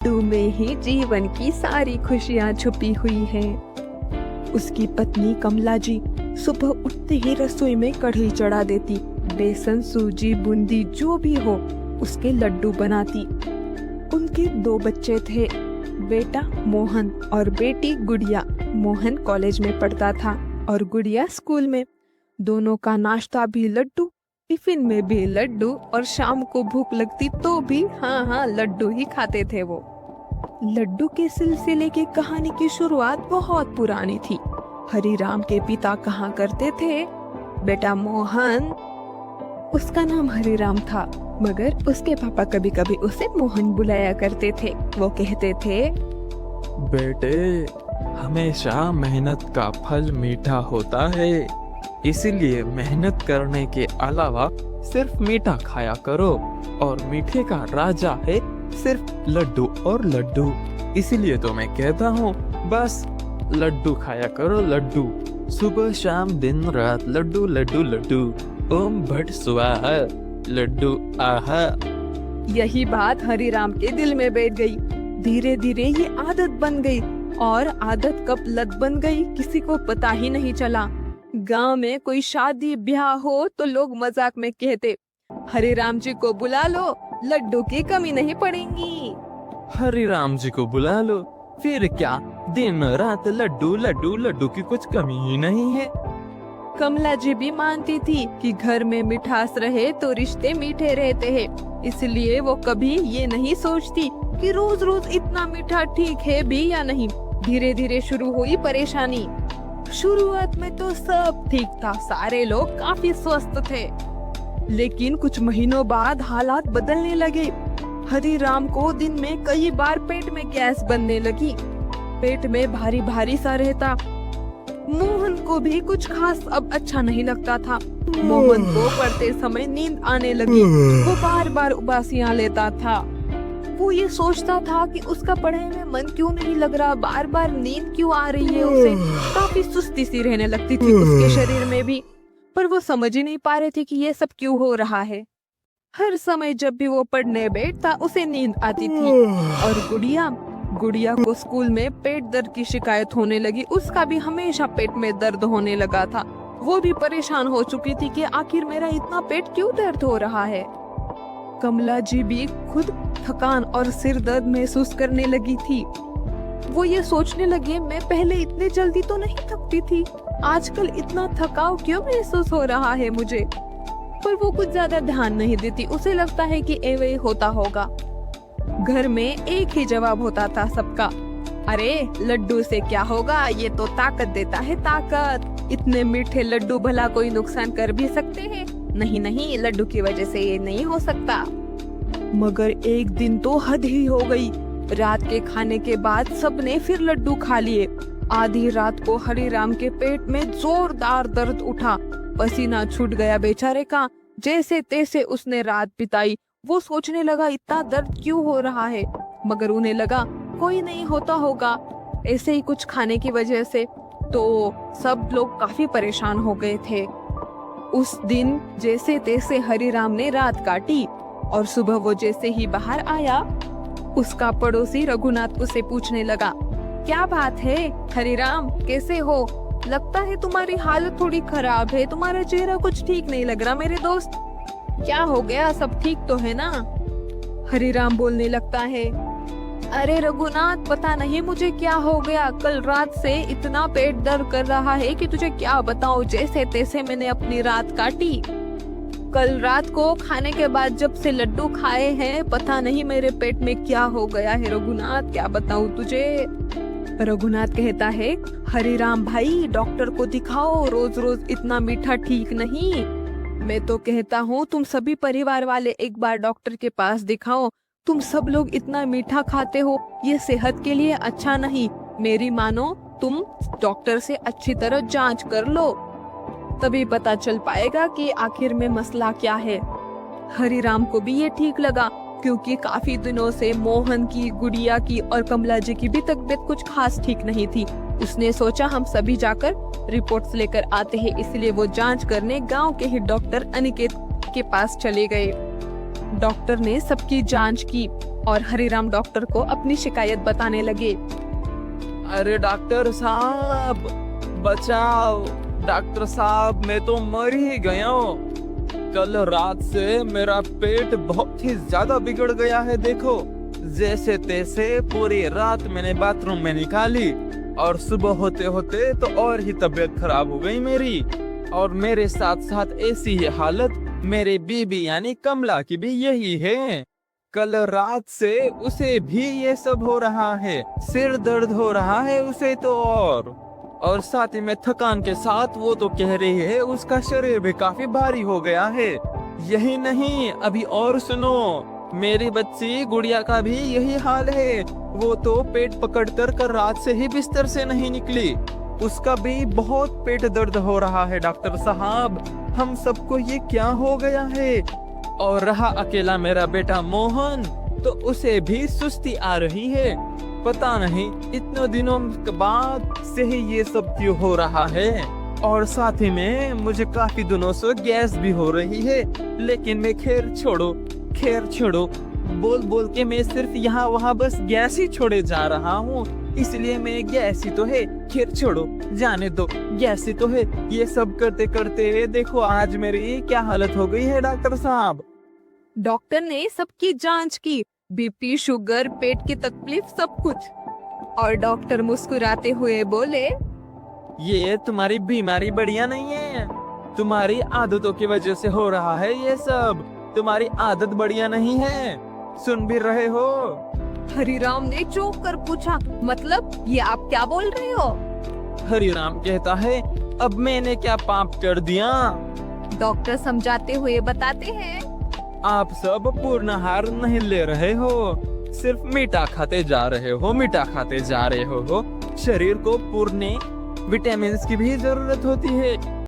लड्डू में ही जीवन की सारी खुशियाँ छुपी हुई हैं। उसकी पत्नी कमला जी सुबह उठते ही रसोई में कढ़ी चढ़ा देती, बेसन, सूजी, बूंदी जो भी हो उसके लड्डू बनाती। उनके 2 बच्चे थे, बेटा मोहन और बेटी गुड़िया। मोहन कॉलेज में पढ़ता था और गुड़िया स्कूल में। दोनों का नाश्ता भी लड्डू, टिफिन में भी लड्डू और शाम को भूख लगती तो भी हाँ लड्डू ही खाते थे वो। लड्डू के सिलसिले की कहानी की शुरुआत बहुत पुरानी थी। हरिराम के पिता कहा करते थे, बेटा मोहन, उसका नाम हरिराम था मगर उसके पापा कभी कभी उसे मोहन बुलाया करते थे। वो कहते थे, बेटे, हमेशा मेहनत का फल मीठा होता है, इसीलिए मेहनत करने के अलावा सिर्फ मीठा खाया करो। और मीठे का राजा है सिर्फ लड्डू और लड्डू, इसीलिए तो मैं कहता हूँ बस लड्डू खाया करो, लड्डू। सुबह शाम दिन रात लड्डू लड्डू लड्डू, ओम भट स्वाहा, लड्डू आहा। यही बात हरिराम के दिल में बैठ गई। धीरे धीरे ये आदत बन गई और आदत कब लत बन गई किसी को पता ही नहीं चला। गांव में कोई शादी ब्याह हो तो लोग मजाक में कहते, हरिराम जी को बुला लो, लड्डू की कमी नहीं पड़ेगी। हरिराम जी को बुला लो, फिर क्या दिन रात लड्डू लड्डू लड्डू की कुछ कमी ही नहीं है। कमला जी भी मानती थी कि घर में मिठास रहे तो रिश्ते मीठे रहते हैं, इसलिए वो कभी ये नहीं सोचती कि रोज रोज इतना मीठा ठीक है भी या नहीं। धीरे धीरे शुरू हुई परेशानी। शुरुआत में तो सब ठीक था, सारे लोग काफी स्वस्थ थे, लेकिन कुछ महीनों बाद हालात बदलने लगे। हरिराम को दिन में कई बार पेट में गैस बनने लगी, पेट में भारी भारी सा रहता। मोहन को भी कुछ खास अब अच्छा नहीं लगता था। मोहन को पढ़ते समय नींद आने लगी, वो बार बार उबासियां लेता था। वो ये सोचता था कि उसका पढ़ाई में मन क्यों नहीं लग रहा, बार बार नींद क्यों आ रही है उसे। काफी सुस्ती सी रहने लगती थी उसके शरीर में भी, पर वो समझ ही नहीं पा रहे थे कि ये सब क्यों हो रहा है। हर समय जब भी वो पढ़ने बैठता उसे नींद आती थी। और गुड़िया को स्कूल में पेट दर्द की शिकायत होने लगी, उसका भी हमेशा पेट में दर्द होने लगा था। वो भी परेशान हो चुकी थी कि आखिर मेरा इतना पेट क्यों दर्द हो रहा है। कमला जी भी खुद थकान और सिर दर्द महसूस करने लगी थी। वो ये सोचने लगे, मैं पहले इतने जल्दी तो नहीं थकती थी, आजकल इतना थकाव क्यों महसूस हो रहा है मुझे। पर वो कुछ ज्यादा ध्यान नहीं देती, उसे लगता है कि एवे होता होगा। घर में एक ही जवाब होता था सबका, अरे लड्डू से क्या होगा, ये तो ताकत देता है, ताकत। इतने मीठे लड्डू भला कोई नुकसान कर भी सकते हैं? नहीं, लड्डू की वजह से ये नहीं हो सकता। मगर एक दिन तो हद ही हो गई। रात के खाने के बाद सबने फिर लड्डू खा लिए। आधी रात को हरिराम के पेट में जोरदार दर्द उठा, पसीना छूट गया बेचारे का। जैसे तैसे उसने रात बिताई। वो सोचने लगा इतना दर्द क्यों हो रहा है, मगर उन्हें लगा कोई नहीं होता होगा, ऐसे ही कुछ खाने की वजह से। तो सब लोग काफी परेशान हो गए थे। उस दिन जैसे तैसे हरिराम ने रात काटी और सुबह वो जैसे ही बाहर आया, उसका पड़ोसी रघुनाथ उसे पूछने लगा, क्या बात है हरिराम, कैसे हो? लगता है तुम्हारी हालत थोड़ी खराब है, तुम्हारा चेहरा कुछ ठीक नहीं लग रहा मेरे दोस्त। क्या हो गया, सब ठीक तो है ना? हरिराम बोलने लगता है, अरे रघुनाथ, पता नहीं मुझे क्या हो गया, कल रात से इतना पेट दर्द कर रहा है कि तुझे क्या बताऊं। जैसे तैसे मैंने अपनी रात काटी। कल रात को खाने के बाद जब से लड्डू खाए हैं, पता नहीं मेरे पेट में क्या हो गया है रघुनाथ, क्या बताऊं तुझे। रघुनाथ कहता है, हरिराम भाई, डॉक्टर को दिखाओ, रोज रोज इतना मीठा ठीक नहीं। मैं तो कहता हूँ तुम सभी परिवार वाले एक बार डॉक्टर के पास दिखाओ। तुम सब लोग इतना मीठा खाते हो, ये सेहत के लिए अच्छा नहीं। मेरी मानो, तुम डॉक्टर से अच्छी तरह जांच कर लो, तभी पता चल पाएगा कि आखिर में मसला क्या है। हरिराम को भी ये ठीक लगा, क्योंकि काफी दिनों से मोहन की, गुड़िया की और कमला जी की भी तबीयत कुछ खास ठीक नहीं थी। उसने सोचा हम सभी जाकर रिपोर्ट्स लेकर आते हैं, इसलिए वो जांच करने गांव के ही डॉक्टर अनिकेत के पास चले गए। डॉक्टर ने सबकी जांच की और हरिराम डॉक्टर को अपनी शिकायत बताने लगे। अरे डॉक्टर साहब बचाओ, डॉक्टर साहब मैं तो मर ही गया हूँ। कल रात से मेरा पेट बहुत ही ज्यादा बिगड़ गया है। देखो जैसे तैसे पूरी रात मैंने बाथरूम में निकाली और सुबह होते होते तो और ही तबीयत खराब हो गई मेरी। और मेरे साथ साथ ऐसी ही हालत मेरे बीबी यानी कमला की भी यही है। कल रात से उसे भी ये सब हो रहा है, सिर दर्द हो रहा है उसे तो, और साथ ही में थकान के साथ वो तो कह रही है उसका शरीर भी काफी भारी हो गया है। यही नहीं, अभी और सुनो, मेरी बच्ची गुड़िया का भी यही हाल है। वो तो पेट पकड़कर कर रात से ही बिस्तर से नहीं निकली, उसका भी बहुत पेट दर्द हो रहा है। डॉक्टर साहब हम सबको ये क्या हो गया है। और रहा अकेला मेरा बेटा मोहन, तो उसे भी सुस्ती आ रही है। पता नहीं इतने दिनों के बाद से ही ये सब क्यों हो रहा है। और साथ ही में मुझे काफी दिनों से गैस भी हो रही है। लेकिन मैं खैर छोड़ो, बोल बोल के मैं सिर्फ यहाँ वहाँ बस गैस ही छोड़े जा रहा हूँ। इसलिए मैं गैस ही तो है, खैर छोड़ो, जाने दो, गैस ही तो है। ये सब करते करते देखो आज मेरी क्या हालत हो गई है डॉक्टर साहब। डॉक्टर ने सबकी जांच की, बीपी, शुगर, पेट की तकलीफ, सब कुछ। और डॉक्टर मुस्कुराते हुए बोले, ये तुम्हारी बीमारी बढ़िया नहीं है, तुम्हारी आदतों की वजह से हो रहा है ये सब। तुम्हारी आदत बढ़िया नहीं है, सुन भी रहे हो। हरिराम ने चौंक कर पूछा, मतलब ये आप क्या बोल रहे हो? हरिराम कहता है, अब मैंने क्या पाप कर दिया। डॉक्टर समझाते हुए बताते हैं, आप सब पूर्ण आहार नहीं ले रहे हो, सिर्फ मीठा खाते जा रहे हो। शरीर को पूर्ण विटामिन की भी जरूरत होती है,